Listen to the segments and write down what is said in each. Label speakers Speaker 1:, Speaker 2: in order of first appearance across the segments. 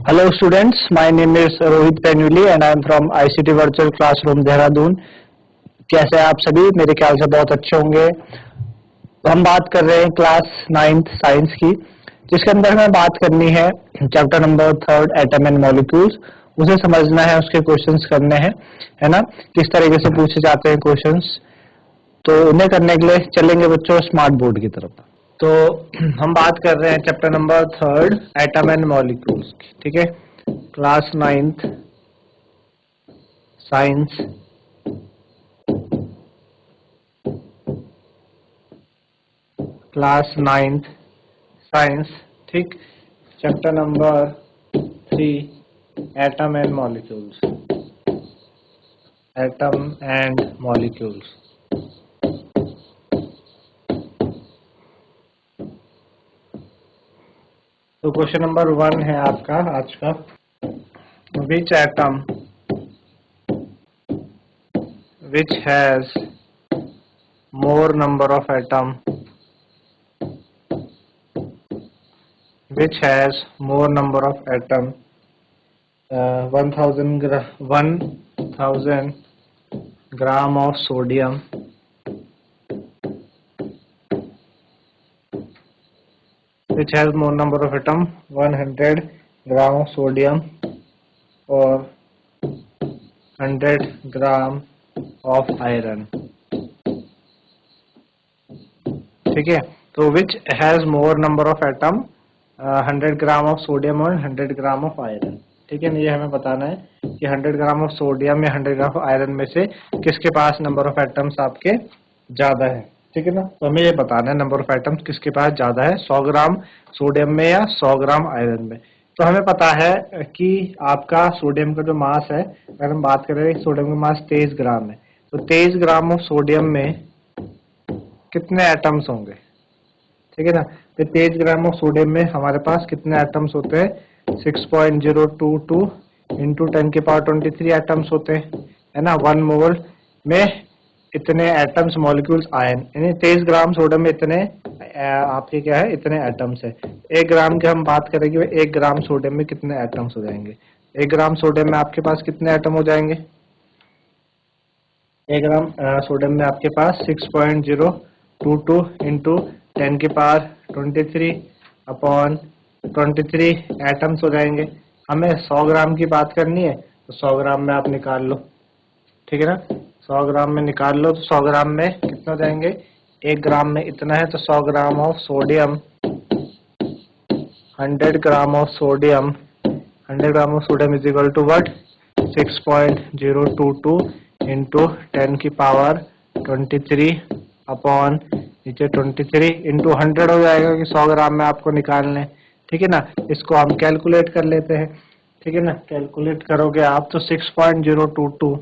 Speaker 1: Hello students, my name is Rohit Penuli and I am from ICT Virtual Classroom Dehradun. कैसे हैं आप सभी? मेरे ख्याल से बहुत अच्छे होंगे। हम बात कर रहे हैं क्लास 9th साइंस की, जिसके अंदर हमें बात करनी है chapter number 3 atom and molecules. उसे समझना है, उसके क्वेश्चंस करने हैं, है ना? किस तरीके से पूछे जाते हैं क्वेश्चंस, तो उन्हें करने के लिए चलेंगे बच्चों स्मार्ट बोर्ड की तरफ। तो हम बात कर रहे हैं chapter number 3 atom and molecules की, ठीक है? क्लास 9th साइंस, क्लास 9th साइंस, ठीक। Chapter number 3 atom and molecules, atom and molecules. तो क्वेश्चन नंबर 1 है आपका आज का, which atom which has more number of atom, which has more number of atom, 1000 gram of sodium, which has more number of atom, 100 gram of sodium or 100 gram of iron, ठीक है? तो which has more number of atom, 100 gram of sodium और 100 gram of iron, ठीक है ना? ये हमें बताना है कि 100 ग्राम ऑफ सोडियम या 100 ग्राम ऑफ आयरन में से किसके पास नंबर ऑफ एटम्स आपके ज्यादा है, ठीक है ना? तो हमें ये बताना है नंबर ऑफ एटम्स किसके पास ज्यादा है, 100 ग्राम सोडियम में या 100 ग्राम आयरन में। तो हमें पता है कि आपका सोडियम का जो मास है, अगर हम बात करें सोडियम का मास 23 ग्राम है, तो 23 ग्राम ऑफ सोडियम में कितने एटम्स होंगे, ठीक है ना? तो 23 ग्राम ऑफ सोडियम में हमारे पास कितने एटम्स होते हैं? 6.022 इंटू 10⁻23 एटम्स होते हैं, है ना? 1 मोल में इतने एटम्स मॉलिक्यूल्स आयन, यानी 23 ग्राम सोडियम में इतने आपके क्या है, इतने एटम्स है। 1 ग्राम की हम बात करेंगे, 1 ग्राम सोडियम में कितने एटम्स हो जाएंगे? 1 ग्राम सोडियम में आपके पास कितने एटम हो जाएंगे? 1 ग्राम सोडियम में आपके पास 6.022 इंटू 10⁻23 अपॉन 23 एटम्स हो जाएंगे। हमें 100 ग्राम की बात करनी है, तो 100 ग्राम में आप निकाल लो, ठीक है ना? 100 ग्राम में निकाल लो, तो 100 ग्राम में कितना जाएंगे? 1 ग्राम में इतना है, तो 100 gram of sodium, 100 gram of sodium, 100 gram of sodium is equal to what? 6.022 into 10⁻23 upon नीचे 23 इंटू 100 हो जाएगा कि 100 ग्राम में आपको निकालने, ठीक है ना? इसको हम कैलकुलेट कर लेते हैं, ठीक है ना? कैलकुलेट करोगे आप तो 6.022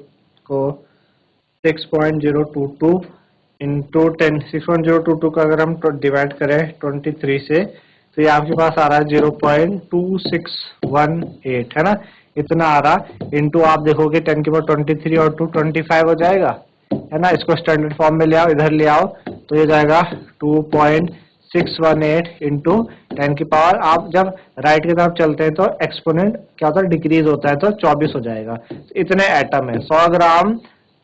Speaker 1: को 6.022 इंटू 10, 6.022 का अगर हम डिवाइड करें 23 से, तो ये आपके पास आ रहा है 0.2618, है ना? इतना आ रहा। इंटू आप देखोगे 10⁻23 और 2 25 हो जाएगा, है ना? इसको स्टैंडर्ड फॉर्म में ले आओ, इधर ले आओ, तो ये जाएगा 2.618 इंटू 10 की पावर। आप जब राइट की तरफ चलते हैं तो एक्सपोनेंट क्या होता है, डिक्रीज होता है, तो 24 हो जाएगा। तो इतने एटम है 100 ग्राम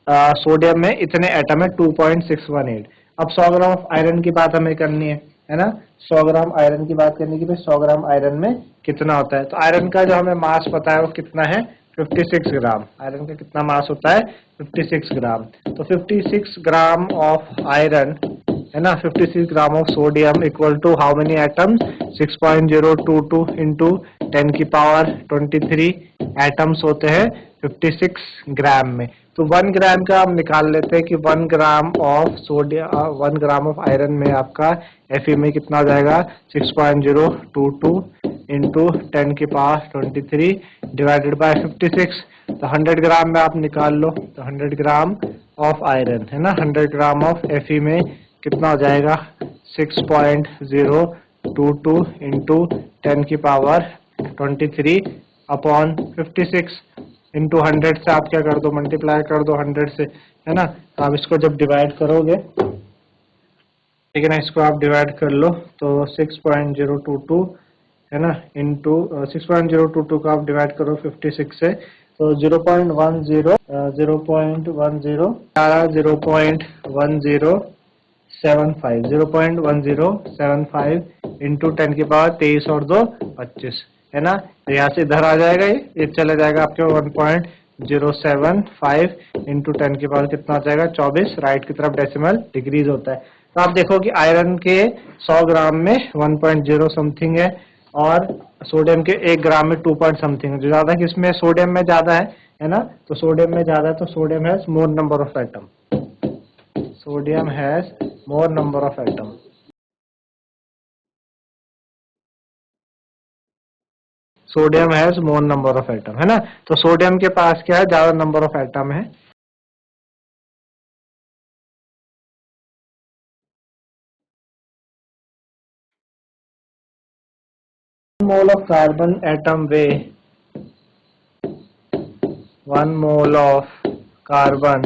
Speaker 1: सोडियम में, इतने एटम है 2.618। अब 100 ग्राम ऑफ आयरन की बात हमें करनी है ना? 100 ग्राम आयरन की बात करनी कि भाई 100 ग्राम आयरन में कितना होता है। तो आयरन का जो हमें मास पता है वो कितना है, 56 ग्राम। आयरन का कितना मास होता है? 56 ग्राम। तो 56 ग्राम ऑफ आयरन, है ना, 56 gram of sodium equal to how many atoms? 6.022 into 10⁻23 atoms होते हैं 56 ग्राम में। तो 1 ग्राम का हम निकाल लेते हैं कि 1 ग्राम of sodium, 1 gram of iron में आपका Fe में कितना हो जाएगा? 6.022 इंटू 10⁻23 डिवाइडेड बाय 56। तो 100 ग्राम में आप निकाल लो, तो 100 ग्राम ऑफ आयरन, है ना, 100 ग्राम ऑफ Fe में कितना हो जाएगा? 6.022 इंटू 10⁻23 अपॉन 56 इंटू 100 से आप क्या कर दो, मल्टीप्लाई कर दो 100 से, है ना? तो आप इसको जब डिवाइड करोगे, ठीक है ना, इसको आप डिवाइड कर लो, तो 6.022 है ना, इंटू 6.022 को आप डिवाइड करो 56 से, तो 0.10 0.1075 इंटू 10⁻23 और 2 25, है ना। तो यहाँ से इधर आ जाएगा, ये चला जाएगा आपके 1.075 इंटू 10 कितना आ जाएगा 24, राइट की तरफ डेसिमल डिक्रीज होता है। तो आप देखो कि आयरन के 100 ग्राम में 1.0 समथिंग है और सोडियम के 1 ग्राम में 2 पॉइंट समथिंग है। जो ज्यादा किसमें, सोडियम में ज्यादा है ना। तो सोडियम में ज्यादा है, तो sodium has more number of atom, sodium has more number of atom. Sodium has more number of atom, है ना। तो सोडियम के पास क्या है, ज्यादा नंबर ऑफ एटम है। Mole of carbon atom way, 1 mole of carbon,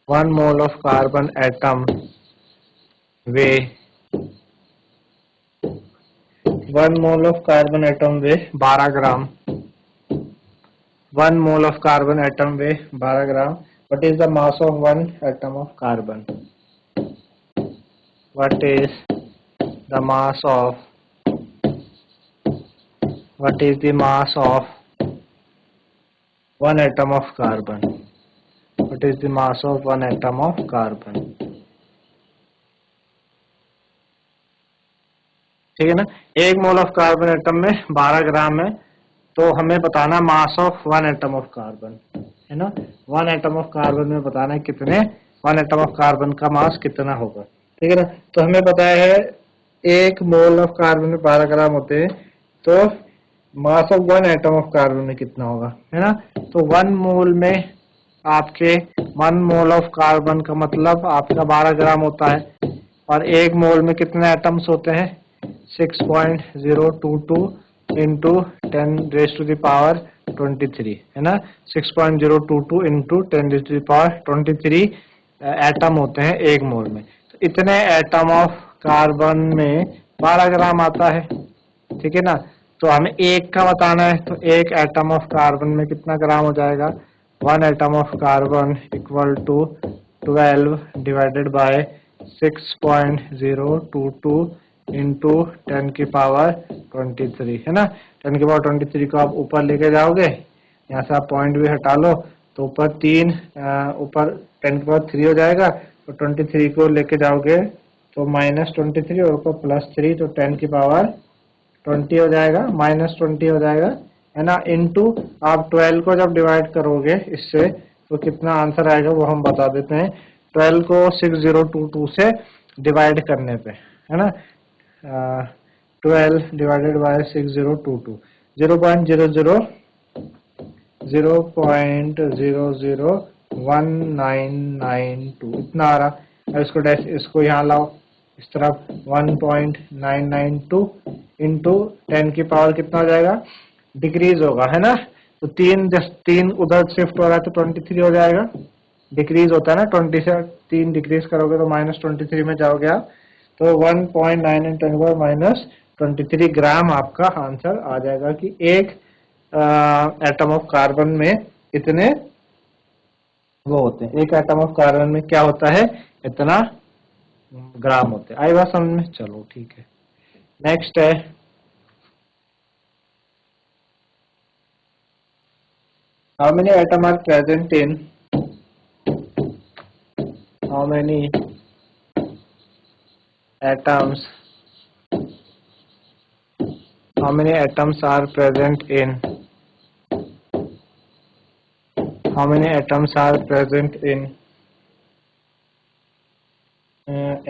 Speaker 1: 1 mole of carbon atom way, 1 mole of carbon atom way 12 gram, 1 mole of carbon atom weigh 12 gram. What is the mass of 1 atom of carbon? What is the mass of, what is the mass of 1 atom of carbon? What is the mass of 1 atom of carbon? ठीक है ना। 1 mole of carbon atom में 12 ग्राम है, तो हमें बताना मास of 1 atom of carbon, है ना। 1 एटम ऑफ कार्बन में बताना है कितने, 1 एटम ऑफ कार्बन का मास कितना होगा, ठीक है ना। तो हमें बताया है 1 मोल ऑफ कार्बन में 12 ग्राम होते हैं, तो मास ऑफ 1 एटम ऑफ कार्बन में कितना होगा, है ना। तो 1 मोल में आपके 1 मोल ऑफ कार्बन का मतलब आपका 12 ग्राम होता है, और 1 मोल में कितने एटम्स होते हैं, 6.022 इंटू 10⁻23, है ना। 6.022 इंटू 10⁻23 एटम होते हैं 1 मोल में। तो इतने एटम ऑफ कार्बन में 12 ग्राम आता है, ठीक है ना। तो हमें 1 का बताना है, तो 1 एटम ऑफ कार्बन में कितना ग्राम हो जाएगा, 1 atom of carbon equal to 12 divided by 6.022 into 10⁻23, है ना। 10⁻23 को आप ऊपर लेके जाओगे, यहाँ से आप पॉइंट भी हटा लो, तो ऊपर 3 ऊपर 10⁻3 हो जाएगा, तो 23 को लेके जाओगे तो -23 और ऊपर +3, तो 10⁻20 हो जाएगा, -20 हो जाएगा, है ना। इंटू आप 12 को जब डिवाइड करोगे इससे, तो कितना आंसर आएगा वो हम बता देते हैं। 12 को 6022 से डिवाइड करने पे, है ना, 12 डिवाइडेड बाय 6022, 0.001992 इतना आ रहा। अब इसको यहाँ लाओ इस तरफ, 1.992 इंटू 10 की पावर कितना हो जाएगा, डिक्रीज होगा, है ना। तो 3 उधर शिफ्ट हो रहा है तो 23 हो जाएगा, डिक्रीज होता है ना, 20 से 3 डिक्रीज करोगे तो -23 में जाओगे आप, तो 1.9 -23 ग्राम आपका आंसर आ जाएगा कि 1 एटम ऑफ कार्बन में इतने वो होते हैं, 1 एटम ऑफ कार्बन में क्या होता है, इतना ग्राम होते हैं। आई बात समझ में, चलो ठीक है। नेक्स्ट है how many atom are present in, how many atoms, how many atoms are present in, how many atoms are present in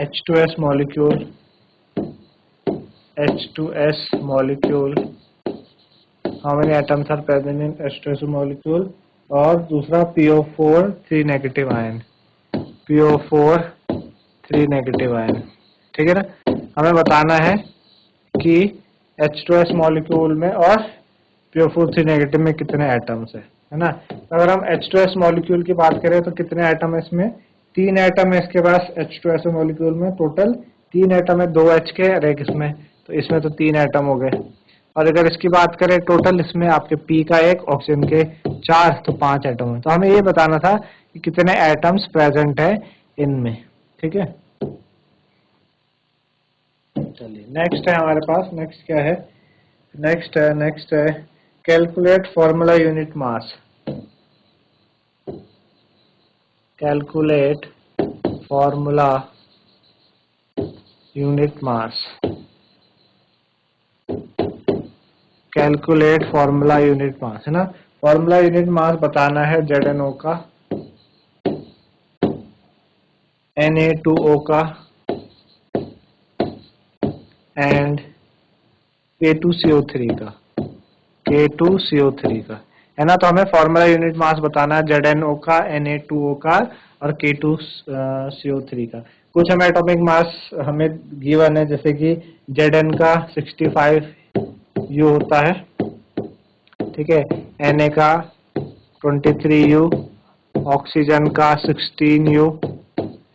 Speaker 1: H2S molecule, H2S molecule, how many atoms are present in H2S molecule, और दूसरा PO4 3 negative ion, PO4 3 negative ion, ठीक है ना। हमें बताना है कि H2S molecule में और PO4 3 नेगेटिव में कितने एटम्स है ना। अगर हम H2S मॉलिक्यूल की बात करें तो कितने एटम है इसमें, 3 एटम है इसके पास H2S मॉलिक्यूल में, टोटल 3 एटम है, 2 H के और 1 इसमें, तो इसमें तो 3 एटम हो गए। और अगर इसकी बात करें टोटल, इसमें आपके पी का 1, ऑक्सीजन के 4, तो 5 एटम है। तो हमें ये बताना था कि कितने एटम्स प्रेजेंट है इनमें। ठीक है, चलिए नेक्स्ट है हमारे पास। नेक्स्ट क्या है? नेक्स्ट है calculate formula unit mass. Calculate formula unit mass. Calculate formula unit mass, है ना। फॉर्मूला यूनिट मास बताना है ZnO का, Na2O का एंड K2CO3 का, K2CO3 का, है ना। तो हमें फॉर्मूला यूनिट मास बताना है ZnO का, Na2O का और K2CO3 का। कुछ हमें एटॉमिक मास हमें गिवन है, जैसे कि Zn का 65U होता है, ठीक है। Na का 23U, ऑक्सीजन का 16U,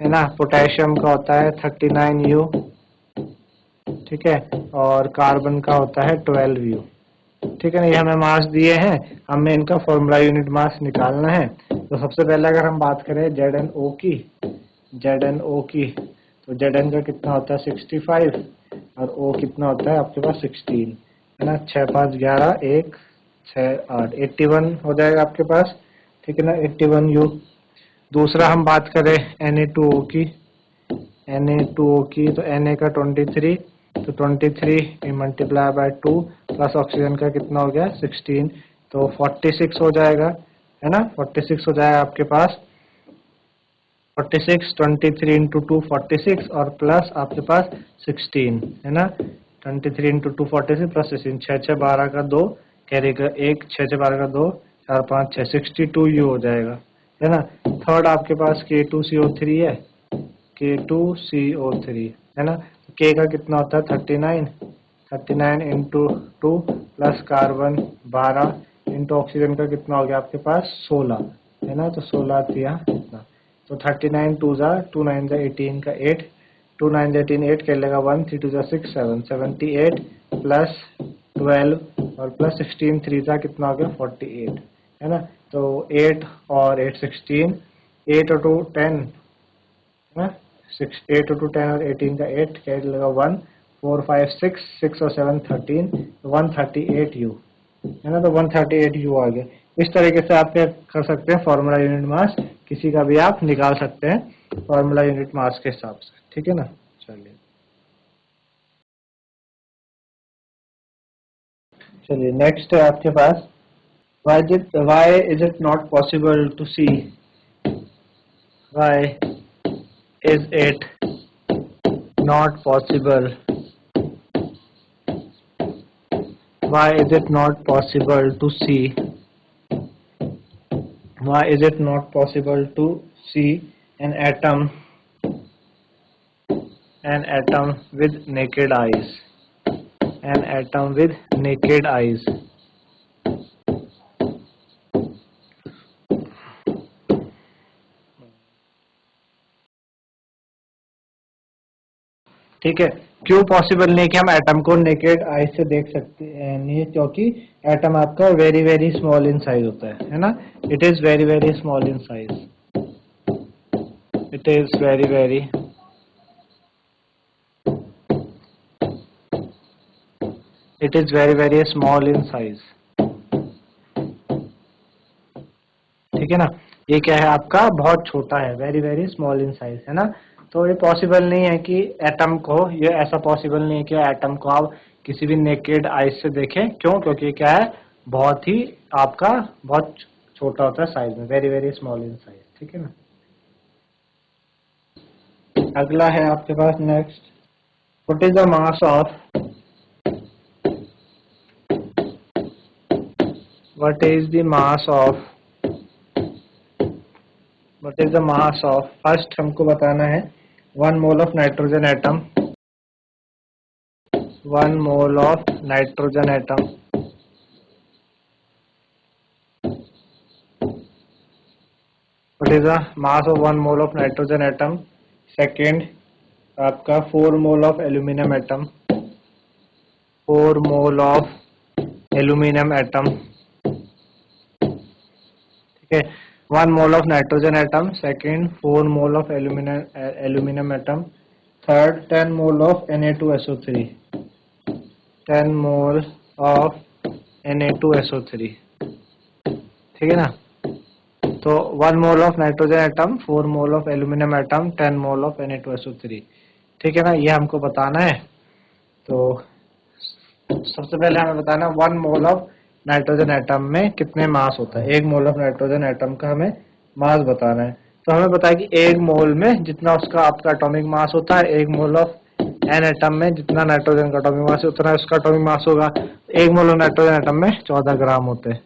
Speaker 1: है ना। पोटेशियम का होता है 39U, ठीक है। और कार्बन का होता है 12U, ठीक है ना। ये हमें मास दिए हैं, हमें इनका फॉर्मूला यूनिट मास निकालना है। तो सबसे पहले अगर हम बात करें ZnO की, तो Zn का कितना होता है 65 और O कितना होता है आपके पास 16, है ना। 6 5 11 1 6 8 81 हो जाएगा आपके पास, ठीक है ना, 81U। दूसरा हम बात करें Na2O की, तो Na का 23, तो 23 मल्टीप्लाई बाय 2 प्लस ऑक्सीजन का कितना हो गया 16, तो 46 हो जाएगा, है ना। 46 हो जाएगा आपके पास, 46 23 इंटू 2 46 और प्लस आपके पास 16, है ना। 23 इंटू 2 46 प्लस 16, 6 6 12 का 2 कैरी का 1, 6 6 12 का 2 4 5 6 62U हो जाएगा, है ना। थर्ड आपके पास K2CO3 है, K2CO3, है ना। K का कितना होता है 39 into 2 plus carbon 12 into oxygen का कितना हो गया आपके पास 16, है ना। तो 16 दिया इतना, तो 39 2 जा 2 9 जा 18 का 8, 2 9 जा 18 8 कर लेगा 1 3 2 जा 6 7 78 प्लस 12 और प्लस 16 3 जा कितना हो गया 48, है ना। तो 8 और 8 16, 8 और 2 10, है ना। 6 8 और 2 10 और 18 का 8 क्या लगा 1 4 5 6 6 और 7 13, 138U, है ना। तो 138U आ गया। इस तरीके से आप क्या कर सकते हैं, फॉर्मूला यूनिट मास किसी का भी आप निकाल सकते हैं फॉर्मूला यूनिट मास के हिसाब से, ठीक है ना। चलिए नेक्स्ट है आपके पास, why is it not possible to see, why is it not possible, why is it not possible to see, why is it not possible to see an atom with naked eyes, an atom with naked eyes। ठीक है, क्यों possible नहीं कि हम atom को naked eye से देख सकते हैं? नहीं, क्योंकि एटम आपका very very small in size होता है ना। It is very very small in size, it is very very it is very very small in size, ठीक है ना। ये क्या है आपका, बहुत छोटा है, very very small in size, है ना। तो ये पॉसिबल नहीं है कि एटम को, ये ऐसा पॉसिबल नहीं है कि एटम को आप किसी भी नेकेड आइज से देखें। क्यों? क्योंकि क्या है, बहुत ही आपका बहुत छोटा होता है साइज में, very very small in size, ठीक है ना। अगला है आपके पास next, what is the mass of, what is the mass of, what is the mass of, first हमको बताना है 1 mole of nitrogen atom, 1 mole of nitrogen atom, what is the mass of 1 mole of nitrogen atom. Second आपका 4 mole of aluminium atom, 4 mole of aluminium atom, ठीक है। 1 mole of nitrogen atom, second 4 mole of aluminium atom, third 10 mole of Na2SO3, 10 mole of Na2SO3, ठीक है ना। तो 1 mole of nitrogen atom, 4 mole of aluminium atom, 10 mole of Na2SO3, ठीक है ना, ये हमको बताना है। तो सबसे पहले हमें बताना 1 मोल ऑफ नाइट्रोजन एटम में कितने मास होता है। 1 मोल ऑफ नाइट्रोजन एटम का हमें मास बताना है। तो हमें पता है कि 1 मोल में जितना उसका आपका एटॉमिक मास होता है, 1 मोल ऑफ एन एटम में जितना नाइट्रोजन का एटॉमिक मास है उतना उसका एटॉमिक मास होगा। 1 मोल ऑफ नाइट्रोजन एटम में 14 ग्राम होते हैं,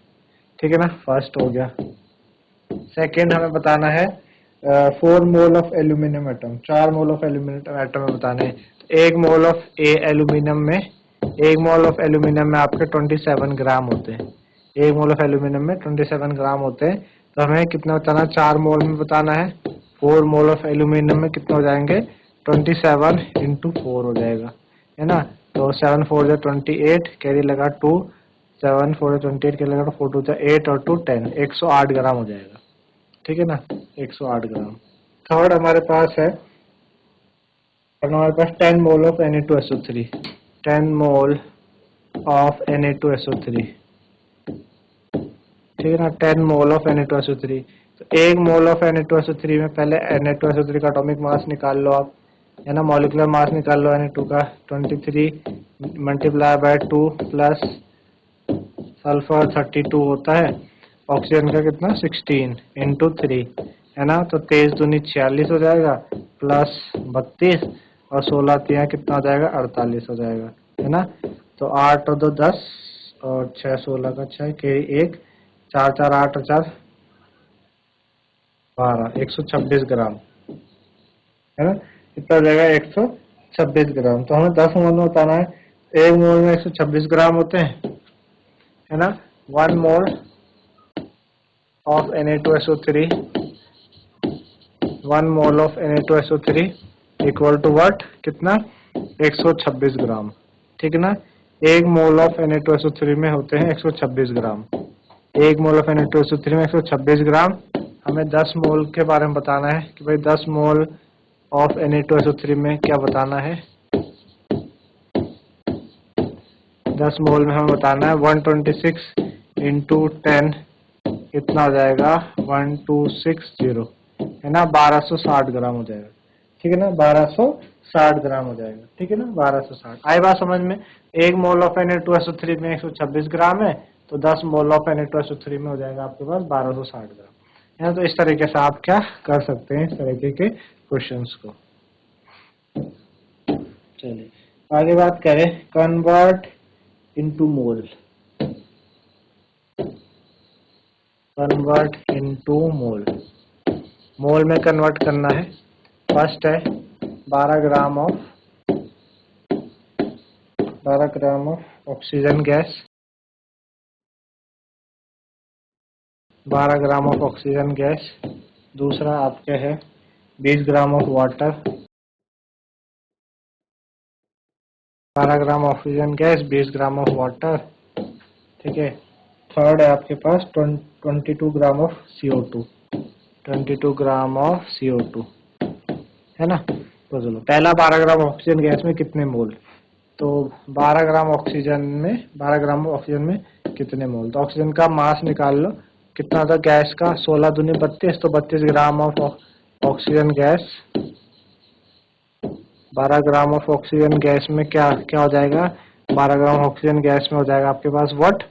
Speaker 1: ठीक है ना, फर्स्ट हो गया। सेकेंड हमें बताना है 4 mole of aluminium atom, 4 mole of aluminium atom में बताने हैं। 1 मोल ऑफ एल्यूमिनियम में, 1 मोल ऑफ एल्यूमिनियम में आपके 27 ग्राम होते हैं। 1 मोल ऑफ एल्यूमिनियम में 27 ग्राम होते हैं। तो हमें कितना बताना है, 4 मोल में बताना है। 4 मोल ऑफ एल्यूमिनियम में कितना हो जाएंगे, 27 इंटू 4 हो जाएगा, है ना। तो 7 4 28, कैरी लगा 2, 7 4 28 कैरी लगा 4 2 8 और 2 10, 108 ग्राम हो जाएगा, ठीक है ना, 108 ग्राम। थर्ड हमारे पास है, हमारे पास 10 मोल of Na2SO3, 10 mole of Na2SO3, ठीक है ना, 10 मोल ऑफ Na2SO3। तो 1 मोल ऑफ Na2SO3 में पहले Na2SO3 का एटॉमिक मास निकाल लो आप, है ना, मॉलिक्यूलर मास निकाल लो Na2 का, 23 मल्टीप्लाई बाय 2 प्लस सल्फर 32 होता है, ऑक्सीजन का कितना 16 इंटू 3, है ना। तो 23 दूनी 46 हो जाएगा, प्लस 32 और 16 तिया कितना हो जाएगा, 48 हो जाएगा, है ना। तो 8 और 2 10 और 6 16 का 6 के 1 4 4 8 और 4 12, 126 ग्राम, है ना। कितना हो जाएगा, 126 ग्राम। तो हमें 10 मोल में बताना है। 1 मोल में 126 ग्राम होते हैं, है ना। 1 mole of Na2SO3, 1 mole of Na2SO3 equal to what, कितना, 126 ग्राम, ठीक है ना। 1 मोल ऑफ Na2SO3 में होते हैं 126 ग्राम। 1 मोल ऑफ Na2SO3 में 126 ग्राम। हमें 10 मोल के बारे में बताना है कि भाई 10 मोल ऑफ Na2SO3 में क्या बताना है। 10 मोल में हमें बताना है 126 इंटू 10 कितना हो जाएगा, 1260, है ना, 1260 ग्राम हो जाएगा, ठीक है ना, 1260 ग्राम हो जाएगा, ठीक है ना, 1260। आई बात समझ में। 1 मोल ऑफ Na2SO3 में 126 ग्राम है, तो 10 मोल ऑफ Na2SO3 में हो जाएगा आपके पास 1260 ग्राम, है ना। तो इस तरीके से आप क्या कर सकते हैं, इस तरीके के क्वेश्चंस को। चलिए आगे बात करें, convert into mole, convert into mole, mole में कन्वर्ट करना है। फर्स्ट है 12 gram of oxygen gas, 12 gram of oxygen gas. दूसरा आपके है 20 gram of water, 12 gram oxygen gas, 20 gram of water, ठीक है। थर्ड है आपके पास 22 ग्राम of CO2, 22 gram of CO2, है ना। तो चलो पहला 12 ग्राम ऑक्सीजन गैस में कितने मोल, तो 12 ग्राम ऑक्सीजन में, 12 ग्राम ऑक्सीजन में कितने मोल, तो ऑक्सीजन का मास निकाल लो कितना था गैस का, 16 दूनी 32, तो 32 ग्राम of oxygen gas, 12 gram of oxygen gas में क्या क्या हो जाएगा, 12 ग्राम ऑक्सीजन गैस में हो जाएगा आपके पास व्हाट,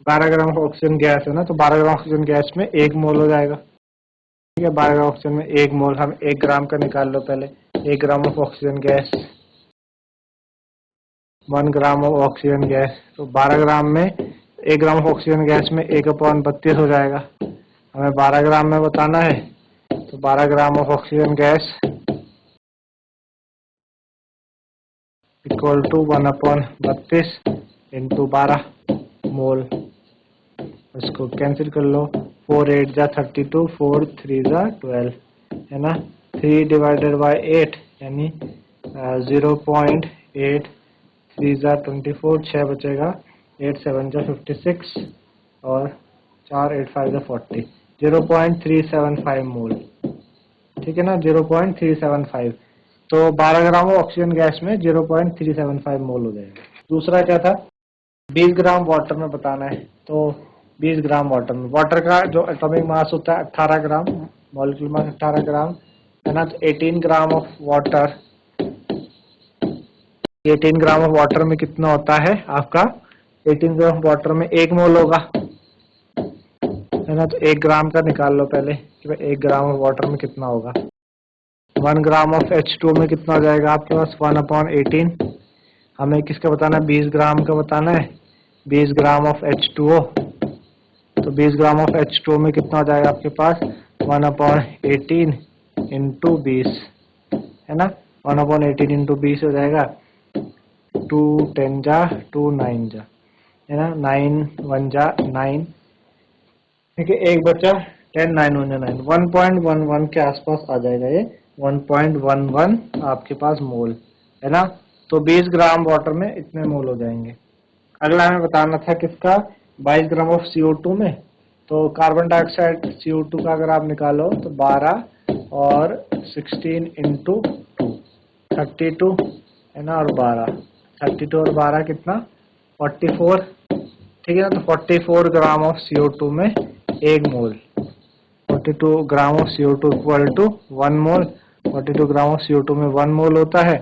Speaker 1: 12 ग्राम ऑक्सीजन गैस है ना, तो 12 ग्राम ऑक्सीजन गैस में 1 मोल हो जाएगा, ठीक है। 12 ग्राम ऑक्सीजन में 1 मोल, हम 1 ग्राम का निकाल लो पहले। 1 ग्राम of oxygen gas, 1 gram of oxygen gas, तो 12 ग्राम में 1 ग्राम ऑफ ऑक्सीजन गैस में 1/32 हो जाएगा। हमें 12 ग्राम में बताना है, तो 12 gram of oxygen gas equal to 1/32 into 12 mole. इसको कैंसिल कर लो, 4 8 जा 32, 4 3 जा 12, है ना। 3 डिवाइडेड बाई 8 यानी 0.8 3 ज़ा 24, 6 बचेगा, 8 7 ज़ा 56 और 4 8 5 ज़ा 40, 0.375 मोल। ठीक है ना, 0.375। तो 12 ग्राम ऑक्सीजन गैस में 0.375 मोल हो जाएगा। दूसरा क्या था, 20 ग्राम वाटर में बताना है। तो 20 ग्राम वाटर में, वाटर का जो एटॉमिक मास होता है 18 ग्राम, मॉलिक्यूलर मास 18 ग्राम है ना। तो 18 ग्राम of water, 18 gram of water में कितना होता है आपका, 18 ग्राम वाटर में 1 मोल होगा है ना। तो 1 ग्राम का निकाल लो पहले कि भाई 1 ग्राम ऑफ वाटर में कितना होगा। 1 ग्राम ऑफ H2O में कितना हो जाएगा आपके पास, 1/18। हमें किसका बताना है, 20 ग्राम का बताना है, 20 ग्राम ऑफ H2O। तो 20 ग्राम ऑफ H2O में कितना हो जाएगा आपके पास, 1/18 इंटू 20 है ना। 1/18 इंटू 20 हो जाएगा, 2 10 जा 2 9 जा है ना, 9 1 जा 9। ठीक है, एक बचा 10 9 1 9, 1.11 के आसपास आ जाएगा ये, 1.11 आपके पास मोल है ना। तो 20 ग्राम वाटर में इतने मोल हो जाएंगे। अगला हमें बताना था किसका, 22 ग्राम ऑफ CO2 में। तो कार्बन डाइऑक्साइड CO2 का अगर आप निकालो तो 12 और 16 इंटू 2 32 है ना, और 12 32 और 12 कितना, 44। ठीक है ना। तो 44 ग्राम ऑफ CO2 में 1 mole, 42 gram of CO2 equal to 1 mole. 42 gram of CO2 में 1 मोल होता है।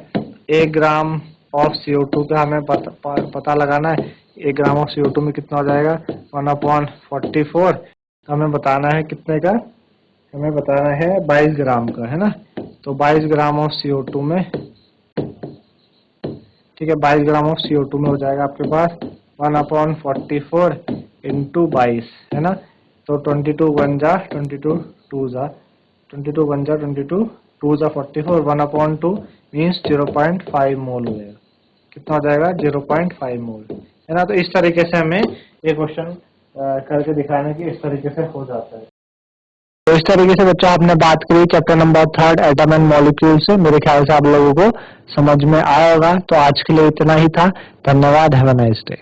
Speaker 1: 1 ग्राम ऑफ CO2 का हमें पता लगाना है, 1 ग्राम ऑफ CO2 में कितना हो जाएगा, 1/44। तो हमें बताना है कितने का, हमें बताना है 22 ग्राम का है ना। तो 22 ग्राम ऑफ CO2 में, ठीक है, 22 ग्राम ऑफ CO2 में हो जाएगा आपके पास 1/44 इंटू 22 है ना। तो 22 1 जा 22 2 जा 22 1 जा 22 2 जा 44, 1/2 मीन्स 0.5 मोल हो जाएगा। कितना हो जाएगा, 0.5 मोल है ना। तो इस तरीके से हमें ये क्वेश्चन करके दिखाने की इस तरीके से हो जाता है। तो इस तरीके से बच्चों आपने बात करी chapter number 3 atom and molecule से। मेरे ख्याल से आप लोगों को समझ में आया होगा। तो आज के लिए इतना ही था। धन्यवाद। Have a nice day.